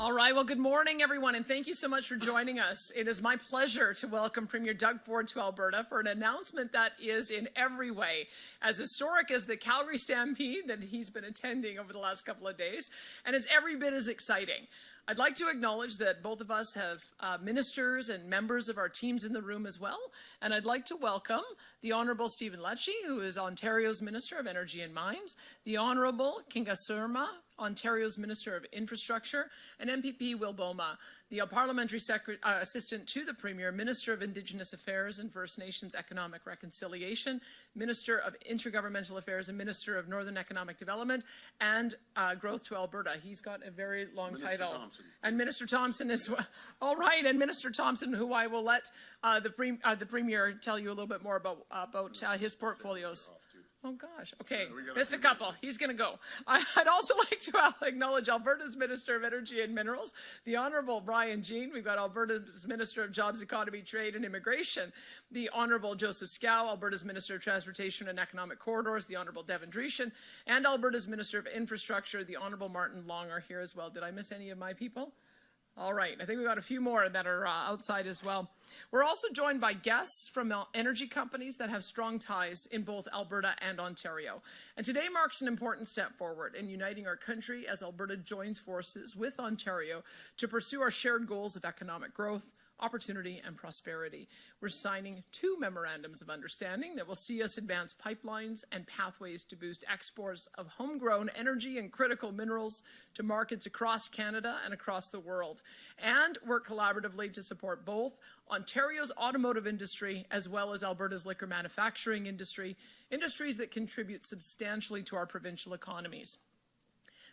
All right, well, good morning, everyone, and thank you so much for joining us. It is my pleasure to welcome Premier Doug Ford to Alberta for an announcement that is in every way as historic as the Calgary Stampede that he's been attending over the last couple of days, and is every bit as exciting. I'd like to acknowledge that both of us have ministers and members of our teams in the room as well, and I'd like to welcome the Honourable Stephen Lecce, who is Ontario's Minister of Energy and Mines, the Honourable Kinga Surma, Ontario's Minister of Infrastructure, and MPP Will Boma, the Parliamentary Assistant to the Premier, Minister of Indigenous Affairs and First Nations Economic Reconciliation, Minister of Intergovernmental Affairs and Minister of Northern Economic Development and Growth to Alberta. He's got a very long title. Thompson. And Minister Thompson as well. All right, and Minister Thompson, who I will let the Premier tell you a little bit more about his portfolios. Oh, gosh. Okay, missed a couple. He's going to go. I'd also like to acknowledge Alberta's Minister of Energy and Minerals, the Honourable Brian Jean. We've got Alberta's Minister of Jobs, Economy, Trade and Immigration, the Honourable Joseph Scow, Alberta's Minister of Transportation and Economic Corridors, the Honourable Devin Dreeshen, and Alberta's Minister of Infrastructure, the Honourable Martin Long are here as well. Did I miss any of my people? All right, I think we've got a few more that are outside as well. We're also joined by guests from energy companies that have strong ties in both Alberta and Ontario. And today marks an important step forward in uniting our country as Alberta joins forces with Ontario to pursue our shared goals of economic growth, opportunity and prosperity. We're signing 2 memorandums of understanding that will see us advance pipelines and pathways to boost exports of homegrown energy and critical minerals to markets across Canada and across the world, and work collaboratively to support both Ontario's automotive industry as well as Alberta's liquor manufacturing industry, industries that contribute substantially to our provincial economies.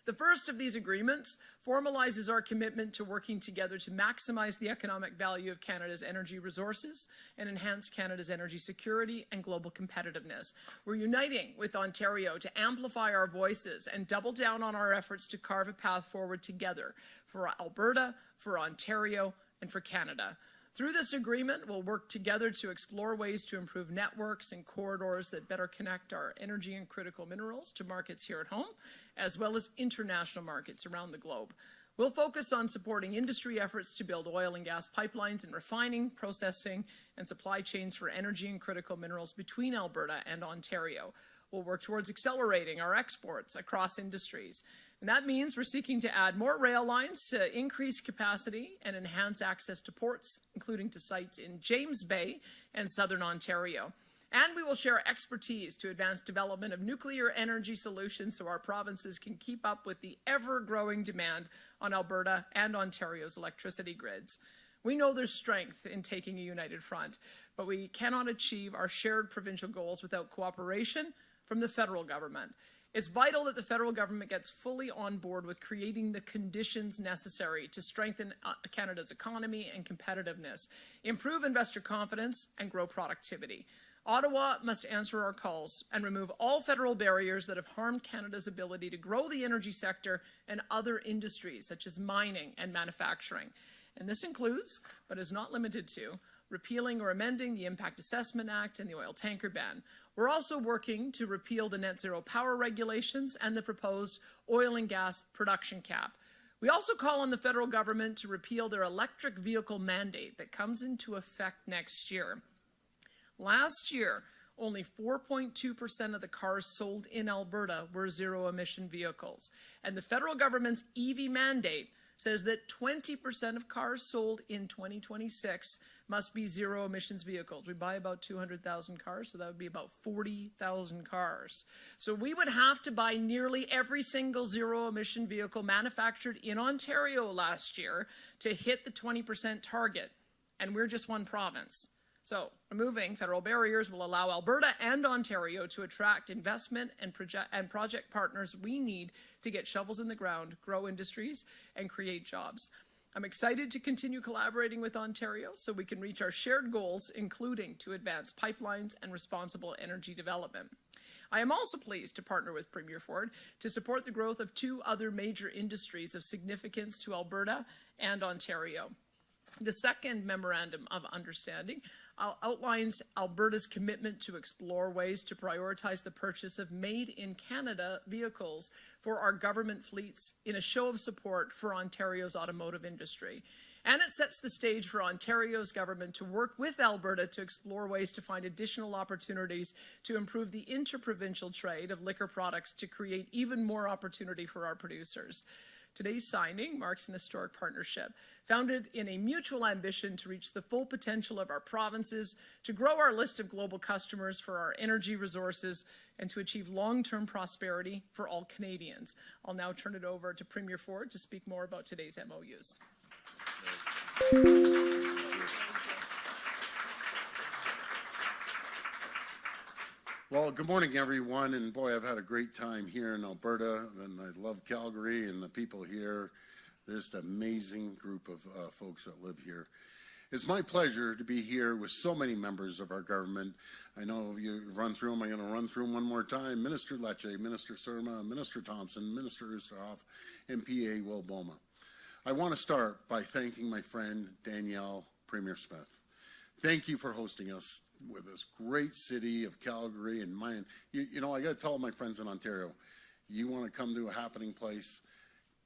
The first of these agreements formalizes our commitment to working together to maximize the economic value of Canada's energy resources and enhance Canada's energy security and global competitiveness. We're uniting with Ontario to amplify our voices and double down on our efforts to carve a path forward together for Alberta, for Ontario, and for Canada. Through this agreement, we'll work together to explore ways to improve networks and corridors that better connect our energy and critical minerals to markets here at home, as well as international markets around the globe. We'll focus on supporting industry efforts to build oil and gas pipelines and refining, processing, and supply chains for energy and critical minerals between Alberta and Ontario. We'll work towards accelerating our exports across industries. And that means we're seeking to add more rail lines to increase capacity and enhance access to ports, including to sites in James Bay and southern Ontario. And we will share expertise to advance development of nuclear energy solutions so our provinces can keep up with the ever-growing demand on Alberta and Ontario's electricity grids. We know there's strength in taking a united front, but we cannot achieve our shared provincial goals without cooperation from the federal government. It's vital that the federal government gets fully on board with creating the conditions necessary to strengthen Canada's economy and competitiveness, improve investor confidence, and grow productivity. Ottawa must answer our calls and remove all federal barriers that have harmed Canada's ability to grow the energy sector and other industries such as mining and manufacturing. And this includes, but is not limited to, repealing or amending the Impact Assessment Act and the oil tanker ban. We're also working to repeal the net zero power regulations and the proposed oil and gas production cap. We also call on the federal government to repeal their electric vehicle mandate that comes into effect next year. Last year, only 4.2% of the cars sold in Alberta were zero-emission vehicles. And the federal government's EV mandate says that 20% of cars sold in 2026 must be zero-emissions vehicles. We buy about 200,000 cars, so that would be about 40,000 cars. So we would have to buy nearly every single zero-emission vehicle manufactured in Ontario last year to hit the 20% target, and we're just one province. So removing federal barriers will allow Alberta and Ontario to attract investment and project partners we need to get shovels in the ground, grow industries, and create jobs. I'm excited to continue collaborating with Ontario so we can reach our shared goals, including to advance pipelines and responsible energy development. I am also pleased to partner with Premier Ford to support the growth of 2 other major industries of significance to Alberta and Ontario. The second memorandum of understanding outlines Alberta's commitment to explore ways to prioritize the purchase of made-in-Canada vehicles for our government fleets in a show of support for Ontario's automotive industry. And it sets the stage for Ontario's government to work with Alberta to explore ways to find additional opportunities to improve the interprovincial trade of liquor products to create even more opportunity for our producers. Today's signing marks an historic partnership, founded in a mutual ambition to reach the full potential of our provinces, to grow our list of global customers for our energy resources, and to achieve long-term prosperity for all Canadians. I'll now turn it over to Premier Ford to speak more about today's MOUs. Well, good morning, everyone, and boy, I've had a great time here in Alberta, and I love Calgary and the people here. There's just an amazing group of folks that live here. It's my pleasure to be here with so many members of our government. I know you run through them. I'm going to run through them one more time. Minister Lecce, Minister Surma, Minister Thompson, Minister Oosterhoff, and PA Will Boma. I want to start by thanking my friend Danielle, Premier Smith. Thank you for hosting us with this great city of Calgary and mine. You know, I got to tell my friends in Ontario, you want to come to a happening place,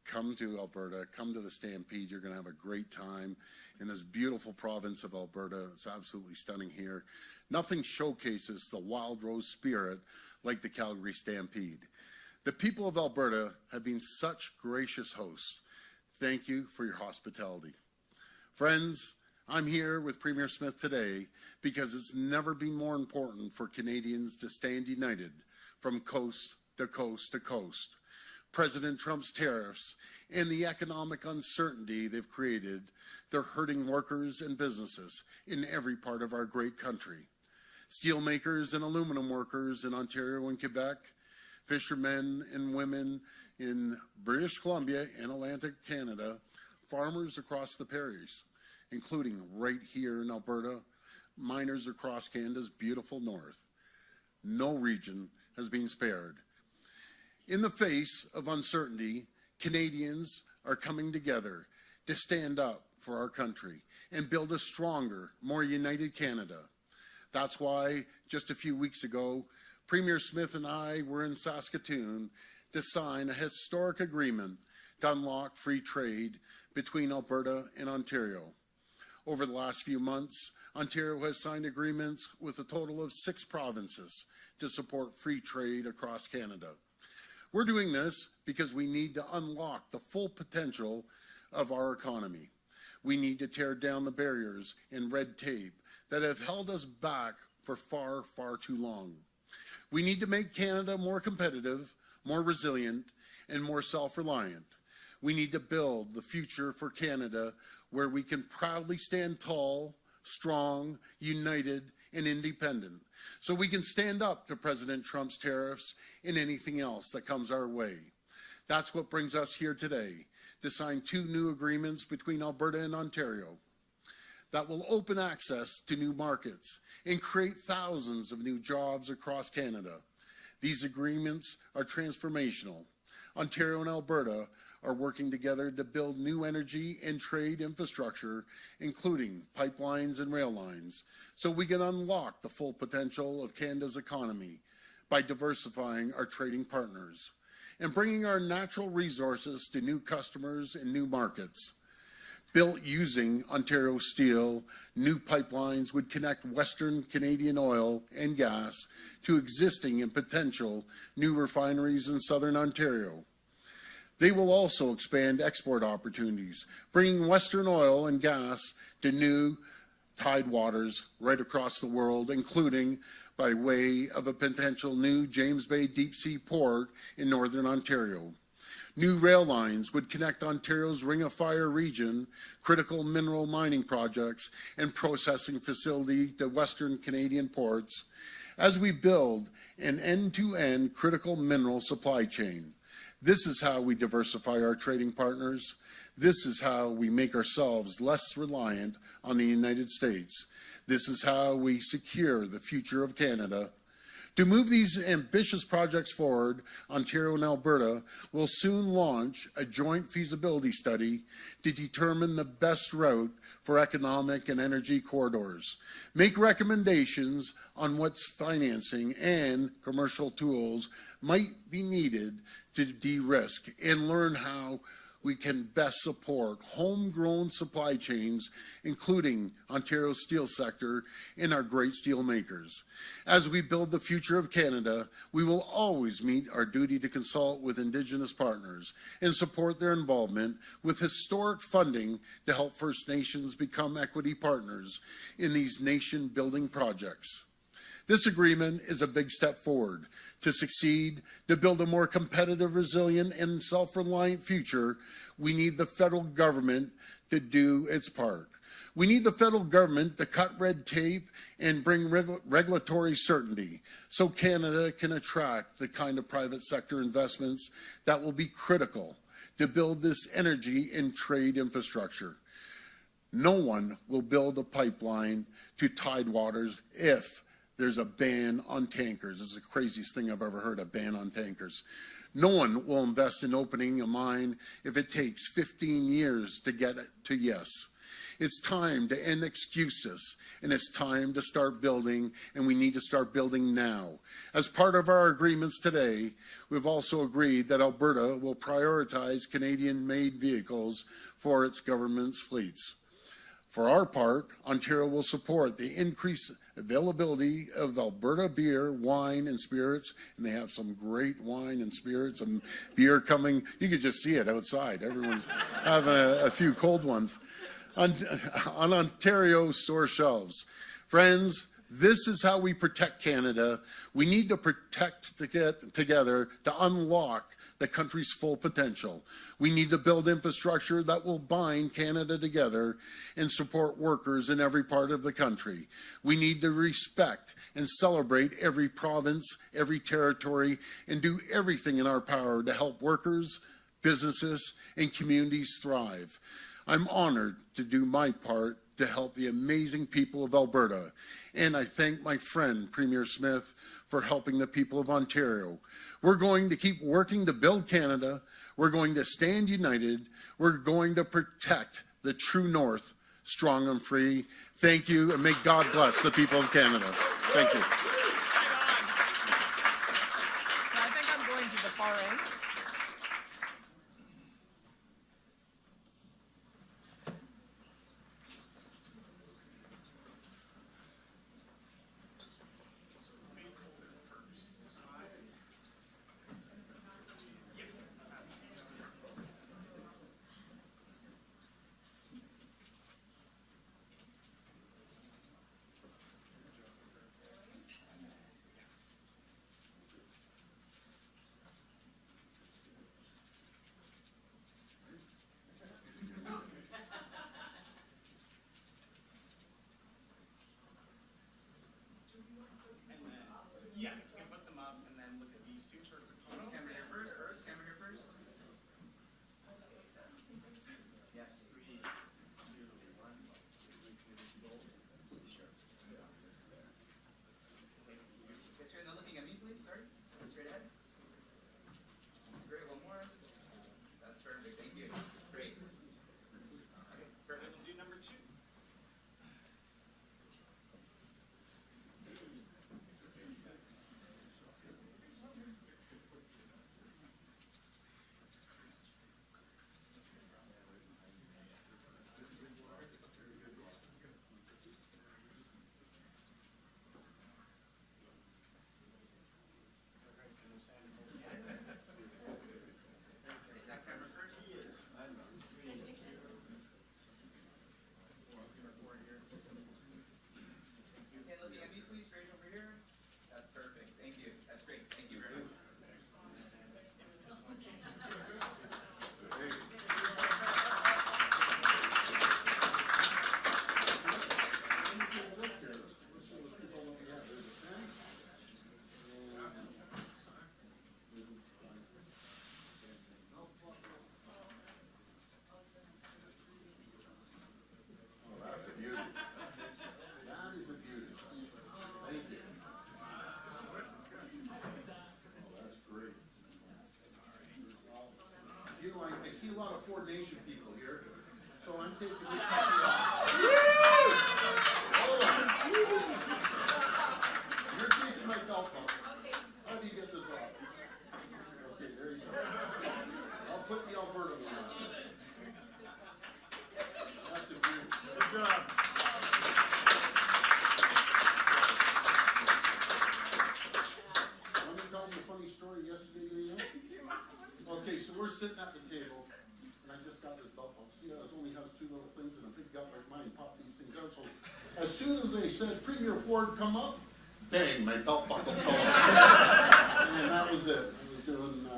come to Alberta, come to the Stampede. You're going to have a great time in this beautiful province of Alberta. It's absolutely stunning here. Nothing showcases the wild rose spirit like the Calgary Stampede. The people of Alberta have been such gracious hosts. Thank you for your hospitality. Friends, I'm here with Premier Smith today because it's never been more important for Canadians to stand united from coast to coast to coast. President Trump's tariffs and the economic uncertainty they've created, they're hurting workers and businesses in every part of our great country. Steelmakers and aluminum workers in Ontario and Quebec, fishermen and women in British Columbia and Atlantic Canada, farmers across the prairies, including right here in Alberta, miners across Canada's beautiful north. No region has been spared. In the face of uncertainty, Canadians are coming together to stand up for our country and build a stronger, more united Canada. That's why just a few weeks ago, Premier Smith and I were in Saskatoon to sign a historic agreement to unlock free trade between Alberta and Ontario. Over the last few months, Ontario has signed agreements with a total of 6 provinces to support free trade across Canada. We're doing this because we need to unlock the full potential of our economy. We need to tear down the barriers and red tape that have held us back for far, far too long. We need to make Canada more competitive, more resilient, and more self-reliant. We need to build the future for Canada where we can proudly stand tall, strong, united, and independent, so we can stand up to President Trump's tariffs and anything else that comes our way. That's what brings us here today, to sign 2 new agreements between Alberta and Ontario that will open access to new markets and create thousands of new jobs across Canada. These agreements are transformational. Ontario and Alberta are working together to build new energy and trade infrastructure, including pipelines and rail lines, so we can unlock the full potential of Canada's economy by diversifying our trading partners and bringing our natural resources to new customers and new markets. Built using Ontario steel, new pipelines would connect Western Canadian oil and gas to existing and potential new refineries in Southern Ontario. They will also expand export opportunities, bringing Western oil and gas to new tidewaters right across the world, including by way of a potential new James Bay deep sea port in Northern Ontario. New rail lines would connect Ontario's Ring of Fire region, critical mineral mining projects, and processing facility to Western Canadian ports as we build an end-to-end critical mineral supply chain. This is how we diversify our trading partners. This is how we make ourselves less reliant on the United States. This is how we secure the future of Canada. To move these ambitious projects forward, Ontario and Alberta will soon launch a joint feasibility study to determine the best route for economic and energy corridors, make recommendations on what financing and commercial tools might be needed to de-risk, and learn how we can best support homegrown supply chains, including Ontario's steel sector and our great steel makers. As we build the future of Canada, we will always meet our duty to consult with Indigenous partners and support their involvement with historic funding to help First Nations become equity partners in these nation-building projects. This agreement is a big step forward to succeed, to build a more competitive, resilient, and self-reliant future. We need the federal government to do its part. We need the federal government to cut red tape and bring regulatory certainty so Canada can attract the kind of private sector investments that will be critical to build this energy and trade infrastructure. No one will build a pipeline to Tidewaters if there's a ban on tankers. This is the craziest thing I've ever heard, a ban on tankers. No one will invest in opening a mine if it takes 15 years to get it to yes. It's time to end excuses, and it's time to start building, and we need to start building now. As part of our agreements today, we've also agreed that Alberta will prioritize Canadian-made vehicles for its government's fleets. For our part, Ontario will support the increased availability of Alberta beer, wine, and spirits, and they have some great wine and spirits and beer coming. You could just see it outside. Everyone's having a few cold ones on Ontario store shelves. Friends, this is how we protect Canada. We need to protect together to unlock the country's full potential. We need to build infrastructure that will bind Canada together and support workers in every part of the country. We need to respect and celebrate every province, every territory, and do everything in our power to help workers, businesses, and communities thrive. I'm honored to do my part to help the amazing people of Alberta, and I thank my friend, Premier Smith, for helping the people of Ontario. We're going to keep working to build Canada. We're going to stand united. We're going to protect the true north, strong and free. Thank you, and may God bless the people of Canada. Thank you. I think I'm going to the far end. I see a lot of Four Nation people here. So I'm taking this puppy off. Hold on. You're taking my belt off. How do you get this off? Okay, there you go. I'll put the Alberta one on. That's a good. Good job. Let me tell you a funny story yesterday, Danielle. Okay, so we're sitting at the table, and I just got this belt buckle. See, it only has two little things and a big gut like mine. Pop these things out. So as soon as they said Premier Ford come up, bang, my belt buckle fell off. And that was it. I was doing.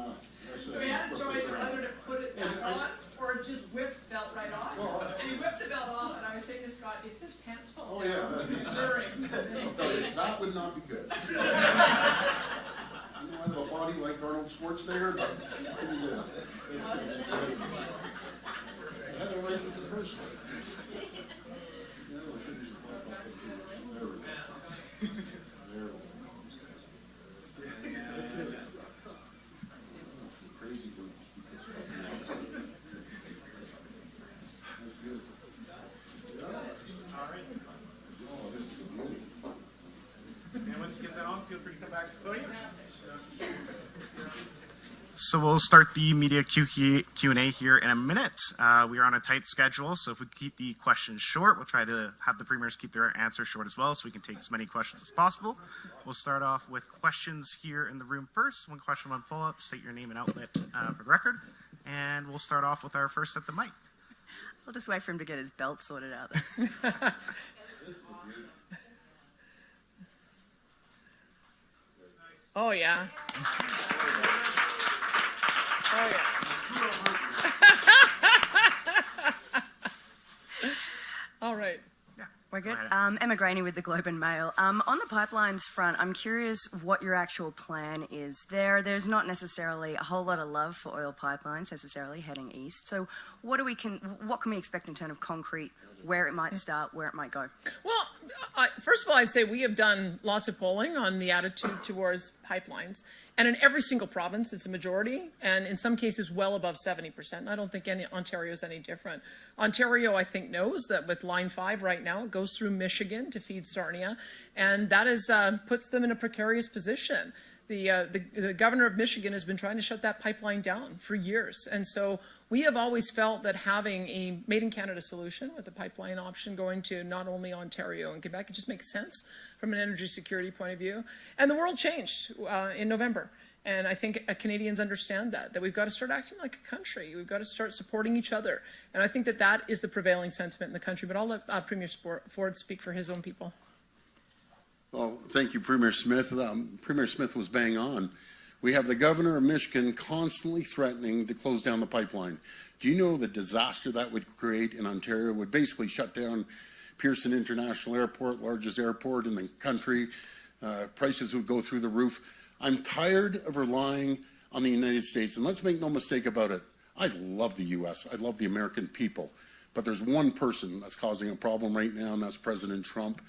So he had a choice whether to put it back on or just whip the belt right off. And he whipped the belt off, and I was saying to Scott, if his pants fall down during this stage. That would not be good. I have a body like Arnold Schwarzenegger, but pretty good. I had it right from the first one. There we go. There we go. That's it. Crazy group. That's good. All right. Oh, this is a beauty. And once you get that on, feel free to come back to the podium. So we'll start the media Q&A here in a minute. We are on a tight schedule, so if we keep the questions short, we'll try to have the premiers keep their answers short as well, so we can take as many questions as possible. We'll start off with questions here in the room first. One question, one pull-up. State your name and outlet for the record. And we'll start off with our first at the mic. I'll just wait for him to get his belt sorted out. Oh, yeah. Oh, yeah. All right. We're good. Go ahead. Emma Graney with the Globe and Mail. On the pipelines front, I'm curious what your actual plan is there. There's not necessarily a whole lot of love for oil pipelines necessarily heading east. So what can we expect in terms of concrete, where it might start, where it might go? Well, first of all, I'd say we have done lots of polling on the attitude towards pipelines. And in every single province, it's a majority, and in some cases, well above 70%. I don't think Ontario is any different. Ontario, I think, knows that with Line 5 right now, it goes through Michigan to feed Sarnia, and that puts them in a precarious position. The governor of Michigan has been trying to shut that pipeline down for years, and so we have always felt that having a made-in-Canada solution with a pipeline option going to not only Ontario and Quebec, it just makes sense from an energy security point of view. And the world changed in November. And I think Canadians understand that we've got to start acting like a country. We've got to start supporting each other. And I think that is the prevailing sentiment in the country. But I'll let Premier Ford speak for his own people. Well, thank you, Premier Smith. Premier Smith was bang on. We have the governor of Michigan constantly threatening to close down the pipeline. Do you know the disaster that would create in Ontario? It would basically shut down Pearson International Airport, largest airport in the country. Prices would go through the roof. I'm tired of relying on the United States. And let's make no mistake about it. I love the U.S. I love the American people. But there's one person that's causing a problem right now, and that's President Trump.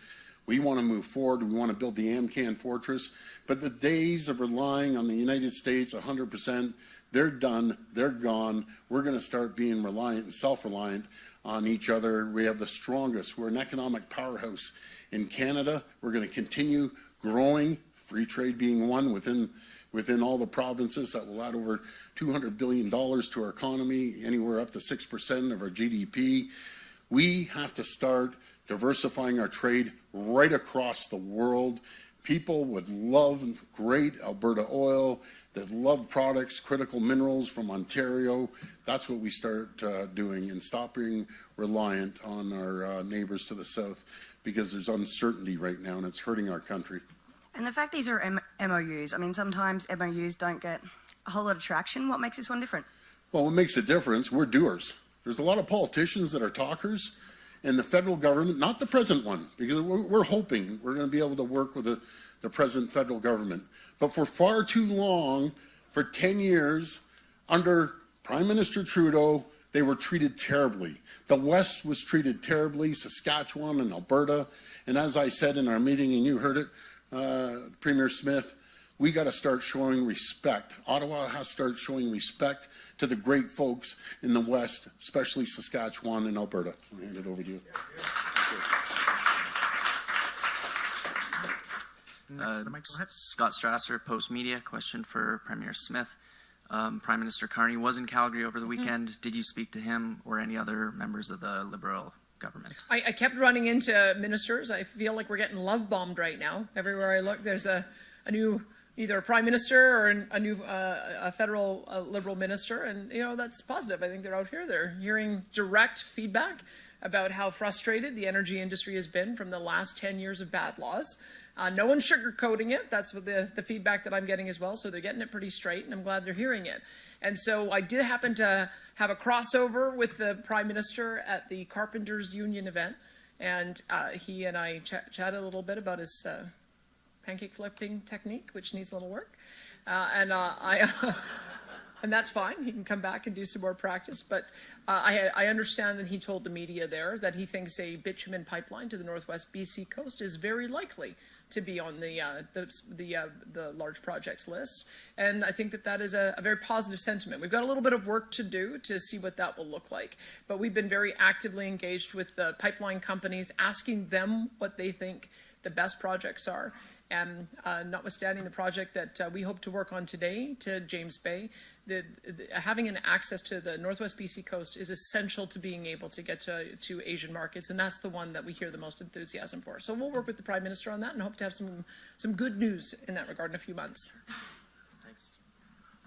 We want to move forward. We want to build the AMCAN fortress. But the days of relying on the United States 100%, they're done. They're gone. We're going to start being reliant and self-reliant on each other. We have the strongest. We're an economic powerhouse in Canada. We're going to continue growing, free trade being one within all the provinces. That will add over $200 billion to our economy, anywhere up to 6% of our GDP. We have to start diversifying our trade right across the world. People would love great Alberta oil, that love products, critical minerals from Ontario. That's what we start doing, and stop being reliant on our neighbors to the south, because there's uncertainty right now and it's hurting our country. And the fact these are MOUs, I mean, sometimes MOUs don't get a whole lot of traction. What makes this one different? Well, what makes a difference, we're doers. There's a lot of politicians that are talkers, and the federal government, not the present one, because we're hoping we're going to be able to work with the present federal government. But for far too long, for 10 years, under Prime Minister Trudeau, they were treated terribly. The West was treated terribly, Saskatchewan and Alberta. And as I said in our meeting, and you heard it, Premier Smith, we got to start showing respect. Ottawa has to start showing respect to the great folks in the West, especially Saskatchewan and Alberta. I'll hand it over to you. Next to the mic, go ahead. Scott Strasser, Post Media. Question for Premier Smith. Prime Minister Carney was in Calgary over the weekend. Did you speak to him or any other members of the Liberal government? I kept running into ministers. I feel like we're getting love bombed right now. Everywhere I look, there's a new, either a prime minister or a new a federal Liberal minister, and that's positive. I think they're out here. They're hearing direct feedback about how frustrated the energy industry has been from the last 10 years of bad laws. No one's sugarcoating it. That's what the feedback that I'm getting as well. So they're getting it pretty straight, and I'm glad they're hearing it. And so I did happen to have a crossover with the Prime Minister at the Carpenters Union event, and he and I chatted a little bit about his pancake flipping technique, which needs a little work. And that's fine. He can come back and do some more practice. But I understand that he told the media there that he thinks a bitumen pipeline to the northwest BC coast is very likely to be on the large projects list. And I think that is a very positive sentiment. We've got a little bit of work to do to see what that will look like. But we've been very actively engaged with the pipeline companies, asking them what they think the best projects are. And notwithstanding the project that we hope to work on today to James Bay, having an access to the northwest BC coast is essential to being able to get to Asian markets, and that's the one that we hear the most enthusiasm for. So we'll work with the Prime Minister on that and hope to have some good news in that regard in a few months. Thanks.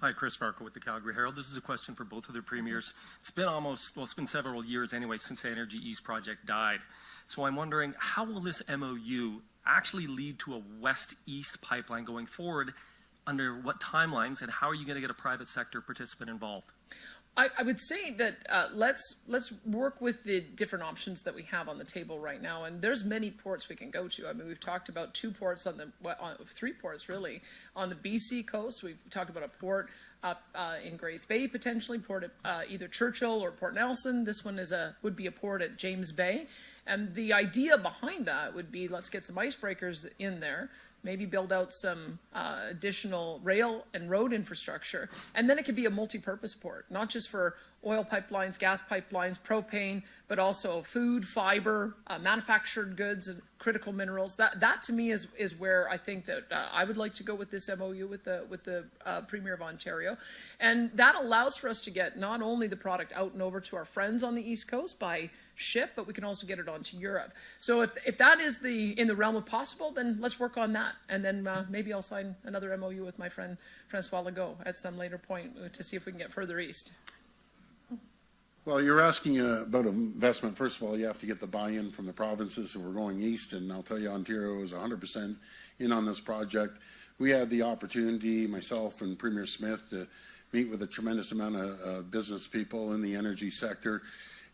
Hi, Chris Farco with the Calgary Herald. This is a question for both of the premiers. It's been several years anyway since the Energy East project died. So I'm wondering, how will this MOU actually lead to a west-east pipeline going forward? Under what timelines, and how are you going to get a private sector participant involved? I would say that let's work with the different options that we have on the table right now, and there's many ports we can go to. I mean, we've talked about 2 ports three ports really on the BC coast. We've talked about a port up in Grays Bay, potentially port at either Churchill or Port Nelson. This one would be a port at James Bay, and the idea behind that would be let's get some icebreakers in there. Maybe build out some additional rail and road infrastructure. And then it could be a multi-purpose port, not just for oil pipelines, gas pipelines, propane, but also food, fiber, manufactured goods, and critical minerals. That to me is where I think that I would like to go with this MOU with the Premier of Ontario. And that allows for us to get not only the product out and over to our friends on the East Coast by ship, but we can also get it onto Europe. So if that is in the realm of possible, then let's work on that. And then maybe I'll sign another MOU with my friend Francois Legault at some later point to see if we can get further east. Well, you're asking about investment. First of all, you have to get the buy-in from the provinces, and we're going east, and I'll tell you, Ontario is 100% in on this project. We had the opportunity, myself and Premier Smith, to meet with a tremendous amount of business people in the energy sector.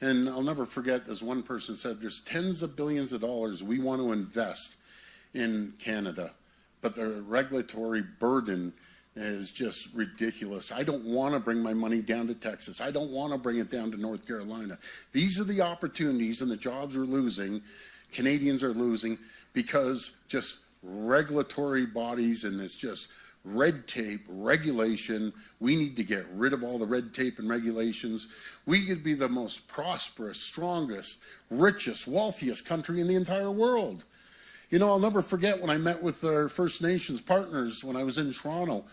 And I'll never forget, as one person said, there's tens of billions of dollars we want to invest in Canada, but the regulatory burden is just ridiculous. I don't want to bring my money down to Texas. I don't want to bring it down to North Carolina. These are the opportunities and the jobs we're losing, Canadians are losing, because just regulatory bodies and it's just red tape, regulation. We need to get rid of all the red tape and regulations. We could be the most prosperous, strongest, richest, wealthiest country in the entire world. You know, I'll never forget when I met with our First Nations partners when I was in Toronto,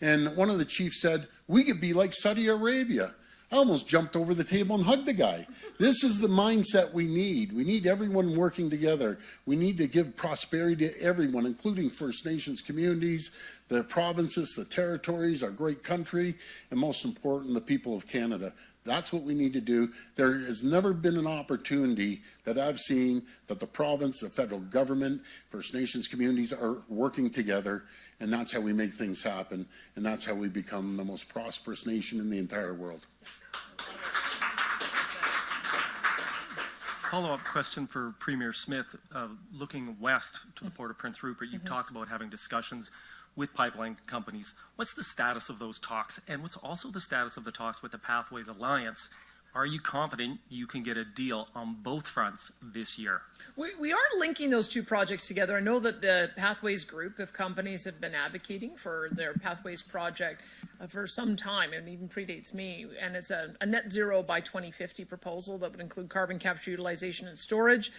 and one of the chiefs said, we could be like Saudi Arabia. I almost jumped over the table and hugged the guy. This is the mindset we need. We need everyone working together. We need to give prosperity to everyone, including First Nations communities, the provinces, the territories, our great country, and most important, the people of Canada. That's what we need to do. There has never been an opportunity that I've seen that the province, the federal government, First Nations communities are working together, and that's how we make things happen, and that's how we become the most prosperous nation in the entire world. Follow-up question for Premier Smith. Looking west to the Port of Prince Rupert, you've talked about having discussions with pipeline companies. What's the status of those talks? And what's also the status of the talks with the Pathways Alliance Are you confident you can get a deal on both fronts this year? We are linking those two projects together. I know that the Pathways group of companies have been advocating for their Pathways project for some time, and even predates me. And it's a net zero by 2050 proposal that would include carbon capture, utilization, and storage,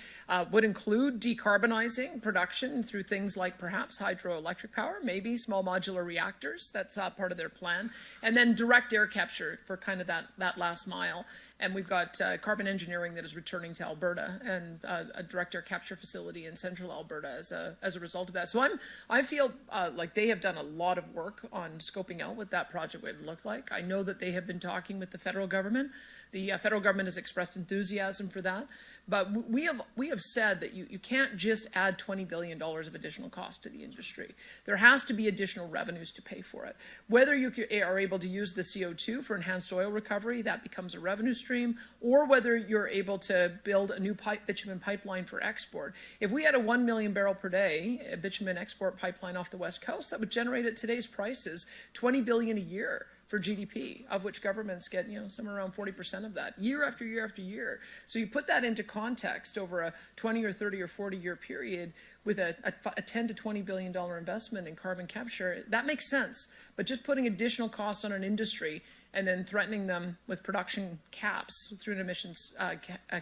would include decarbonizing production through things like perhaps hydroelectric power, maybe small modular reactors. That's part of their plan. And then direct air capture for kind of that last mile. And we've got carbon engineering that is returning to Alberta, and a direct air capture facility in central Alberta as a result of that. So I feel like they have done a lot of work on scoping out what that project would look like. I know that they have been talking with the federal government. The federal government has expressed enthusiasm for that. But we have said that you can't just add $20 billion of additional cost to the industry. There has to be additional revenues to pay for it. Whether you are able to use the CO2 for enhanced oil recovery, that becomes a revenue stream, or whether you're able to build a new bitumen pipeline for export. If we had a 1 million barrel per day bitumen export pipeline off the West Coast, that would generate at today's prices $20 billion a year for GDP, of which governments get, somewhere around 40% of that, year after year after year. So you put that into context over a 20 or 30 or 40-year period with a $10 to $20 billion investment in carbon capture, that makes sense. But just putting additional cost on an industry and then threatening them with production caps through an emissions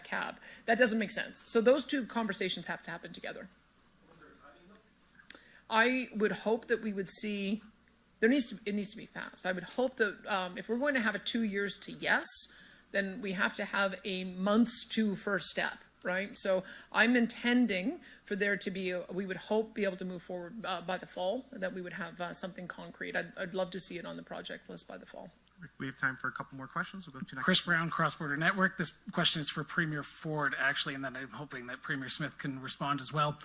cap, that doesn't make sense. So those two conversations have to happen together. I would hope that we would see... it needs to be fast. I would hope that if we're going to have a 2 years to yes, then we have to have a months to first step, right? So I'm intending for there to be, we would hope be able to move forward by the fall, that we would have something concrete. I'd love to see it on the project list by the fall. We have time for a couple more questions. We'll go to next. Chris Brown, Cross Border Network. This question is for Premier Ford, actually, and then I'm hoping that Premier Smith can respond as well.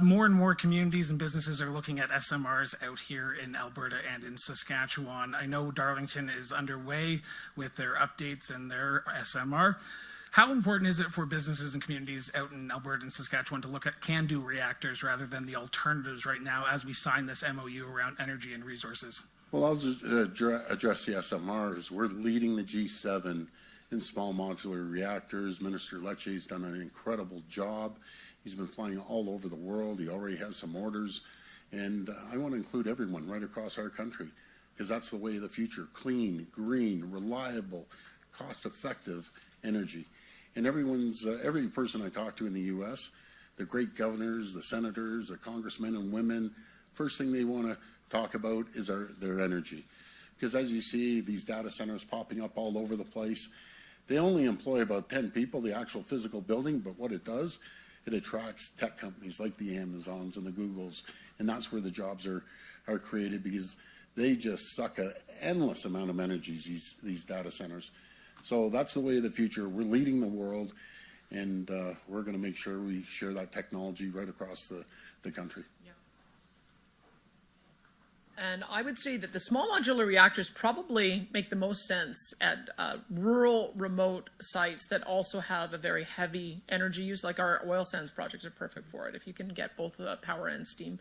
More and more communities and businesses are looking at SMRs out here in Alberta and in Saskatchewan. I know Darlington is underway with their updates and their SMR. How important is it for businesses and communities out in Alberta and Saskatchewan to look at can-do reactors rather than the alternatives right now as we sign this MOU around energy and resources? Well, I'll just address the SMRs. We're leading the G7 in small modular reactors. Minister Lecce's done an incredible job. He's been flying all over the world. He already has some orders. And I want to include everyone right across our country, because that's the way of the future. Clean, green, reliable, cost-effective energy. And every person I talk to in the U.S., the great governors, the senators, the congressmen and women, first thing they want to talk about is their energy. Because as you see, these data centers popping up all over the place, they only employ about 10 people, the actual physical building, but what it does, it attracts tech companies like the Amazons and the Googles, and that's where the jobs are created, because they just suck an endless amount of energy, these data centers. So that's the way of the future. We're leading the world, and we're going to make sure we share that technology right across the country. And I would say that the small modular reactors probably make the most sense at rural, remote sites that also have a very heavy energy use, like our oil sands projects are perfect for it, if you can get both power and steam,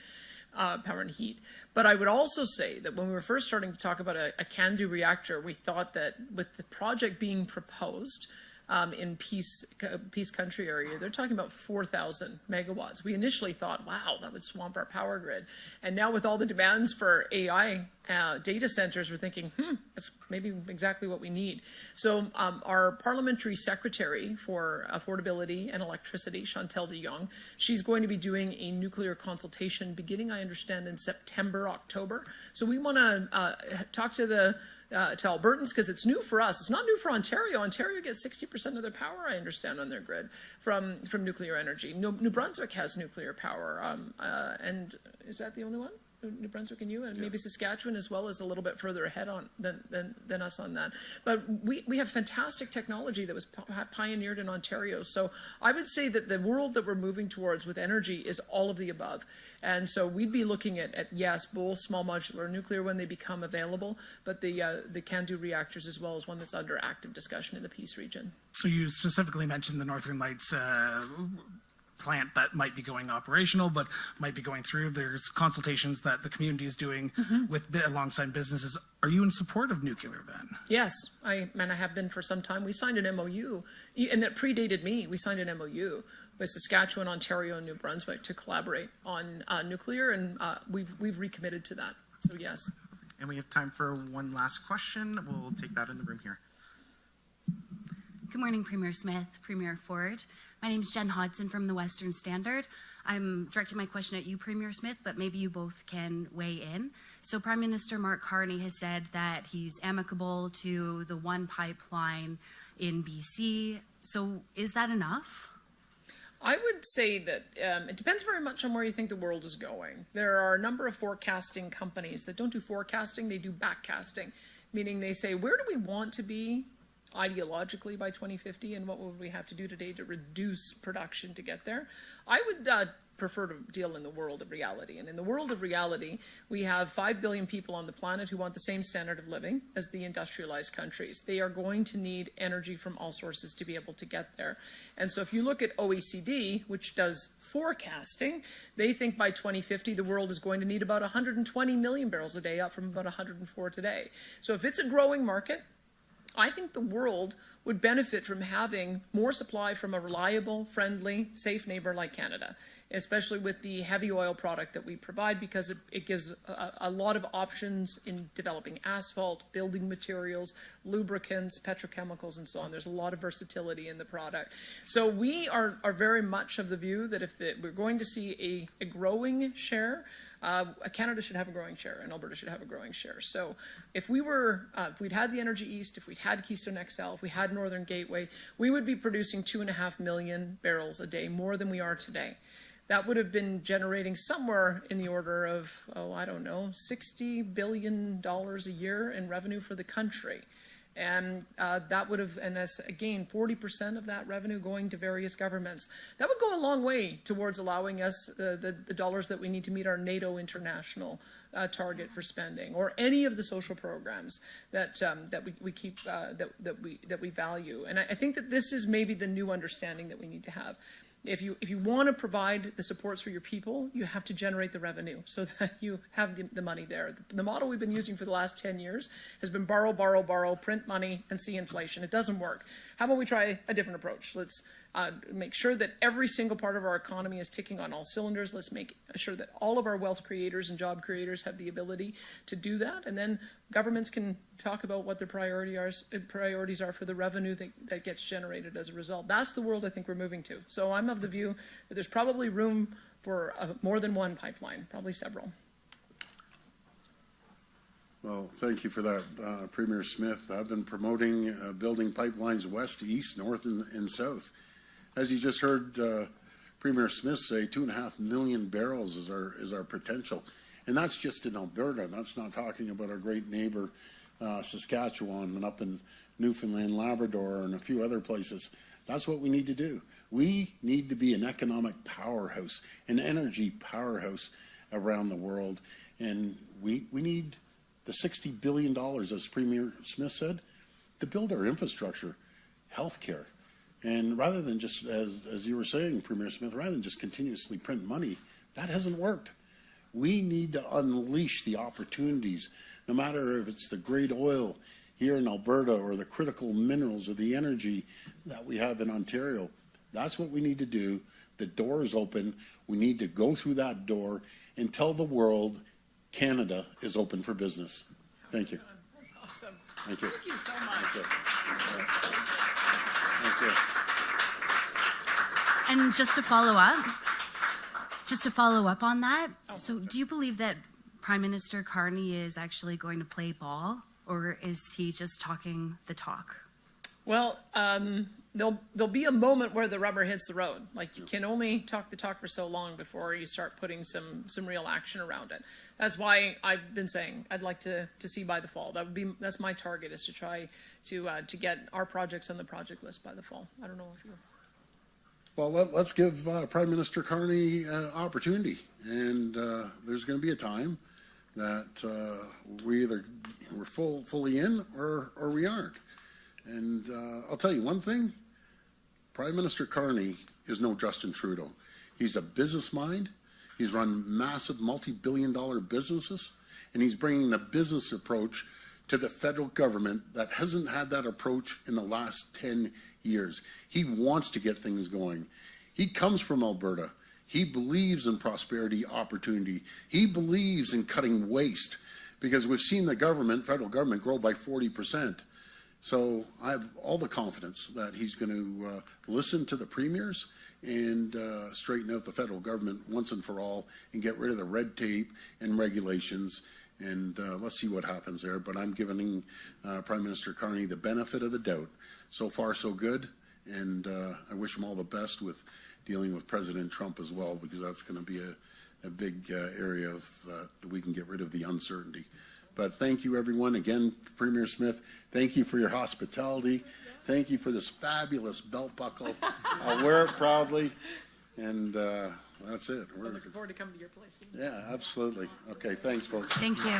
power and heat. But I would also say that when we were first starting to talk about a can-do reactor, we thought that with the project being proposed, in Peace Country area, they're talking about 4,000 megawatts. We initially thought, wow, that would swamp our power grid. And now with all the demands for AI data centers, we're thinking, that's maybe exactly what we need. So our parliamentary secretary for affordability and electricity, Chantal de Jong, she's going to be doing a nuclear consultation beginning, I understand, in September, October. So we want to talk to Albertans, because it's new for us. It's not new for Ontario. Ontario gets 60% of their power, I understand, on their grid from nuclear energy. New Brunswick has nuclear power, and is that the only one? New Brunswick and you, and maybe Saskatchewan as well, is a little bit further ahead than us on that. But we have fantastic technology that was pioneered in Ontario. So I would say that the world that we're moving towards with energy is all of the above. And so we'd be looking at yes, both small modular nuclear when they become available, but the can-do reactors as well as one that's under active discussion in the Peace region. So you specifically mentioned the Northern Lights plant that might be going operational, but might be going through. There's consultations that the community is doing alongside businesses. Are you in support of nuclear then? Yes, I have been for some time. We signed an MOU, and that predated me. We signed an MOU with Saskatchewan, Ontario, and New Brunswick to collaborate on nuclear, and we've recommitted to that. So yes. And we have time for one last question. We'll take that in the room here. Good morning, Premier Smith, Premier Ford. My name is Jen Hodson from the Western Standard. I'm directing my question at you, Premier Smith, but maybe you both can weigh in. So Prime Minister Mark Carney has said that he's amicable to the one pipeline in BC. So is that enough? I would say that it depends very much on where you think the world is going. There are a number of forecasting companies that don't do forecasting, they do backcasting, meaning they say, where do we want to be ideologically by 2050, and what would we have to do today to reduce production to get there? I would prefer to deal in the world of reality. And in the world of reality, we have 5 billion people on the planet who want the same standard of living as the industrialized countries. They are going to need energy from all sources to be able to get there. And so if you look at OECD, which does forecasting, they think by 2050 the world is going to need about 120 million barrels a day, up from about 104 today. So if it's a growing market, I think the world would benefit from having more supply from a reliable, friendly, safe neighbor like Canada, especially with the heavy oil product that we provide, because it gives a lot of options in developing asphalt, building materials, lubricants, petrochemicals, and so on. There's a lot of versatility in the product. So we are very much of the view that if we're going to see a growing share, Canada should have a growing share, and Alberta should have a growing share. So if we'd had the Energy East, if we'd had Keystone XL, if we had Northern Gateway, we would be producing 2.5 million barrels a day, more than we are today. That would have been generating somewhere in the order of, I don't know, $60 billion a year in revenue for the country. And that would have, and as again, 40% of that revenue going to various governments. That would go a long way towards allowing us the dollars that we need to meet our NATO international target for spending, or any of the social programs that we value. And I think that this is maybe the new understanding that we need to have. If you want to provide the supports for your people, you have to generate the revenue so that you have the money there. The model we've been using for the last 10 years has been borrow, borrow, borrow, print money, and see inflation. It doesn't work. How about we try a different approach? Let's make sure that every single part of our economy is ticking on all cylinders. Let's make sure that all of our wealth creators and job creators have the ability to do that. And then governments can talk about what their priorities are for the revenue that gets generated as a result. That's the world I think we're moving to. So I'm of the view that there's probably room for more than one pipeline, probably several. Well, thank you for that, Premier Smith. I've been promoting building pipelines west, east, north, and south. As you just heard Premier Smith say, 2.5 million barrels is our potential. And that's just in Alberta. That's not talking about our great neighbor, Saskatchewan, and up in Newfoundland, Labrador, and a few other places. That's what we need to do. We need to be an economic powerhouse, an energy powerhouse around the world. And we need the $60 billion, as Premier Smith said, to build our infrastructure, healthcare. And rather than just, as you were saying, Premier Smith, rather than just continuously print money, that hasn't worked. We need to unleash the opportunities, no matter if it's the great oil here in Alberta or the critical minerals or the energy that we have in Ontario. That's what we need to do. The door is open. We need to go through that door and tell the world Canada is open for business. Thank you. That's awesome. Thank you. Thank you so much. Thank you. Thank you. And just to follow up on that, so do you believe that Prime Minister Carney is actually going to play ball, or is he just talking the talk? Well, there'll be a moment where the rubber hits the road. Like, you can only talk the talk for so long before you start putting some real action around it. That's why I've been saying I'd like to see by the fall. That's my target, is to try to get our projects on the project list by the fall. I don't know if you. Well, let's give Prime Minister Carney an opportunity, and there's going to be a time that we're fully in or we aren't. And I'll tell you one thing: Prime Minister Carney is no Justin Trudeau. He's a business mind. He's run massive multi-billion-dollar businesses, and he's bringing the business approach to the federal government that hasn't had that approach in the last 10 years. He wants to get things going. He comes from Alberta. He believes in prosperity, opportunity. He believes in cutting waste, because we've seen the government, federal government, grow by 40%. So I have all the confidence that he's going to listen to the premiers and straighten out the federal government once and for all and get rid of the red tape and regulations. And let's see what happens there. But I'm giving Prime Minister Carney the benefit of the doubt. So far, so good. And I wish him all the best with dealing with President Trump as well, because that's going to be a big area of that we can get rid of the uncertainty. But thank you, everyone. Again, Premier Smith, thank you for your hospitality. Thank you for this fabulous belt buckle. I'll wear it proudly. And that's it. We're looking forward to coming to your place. Yeah, absolutely. Okay, thanks, folks. Thank you.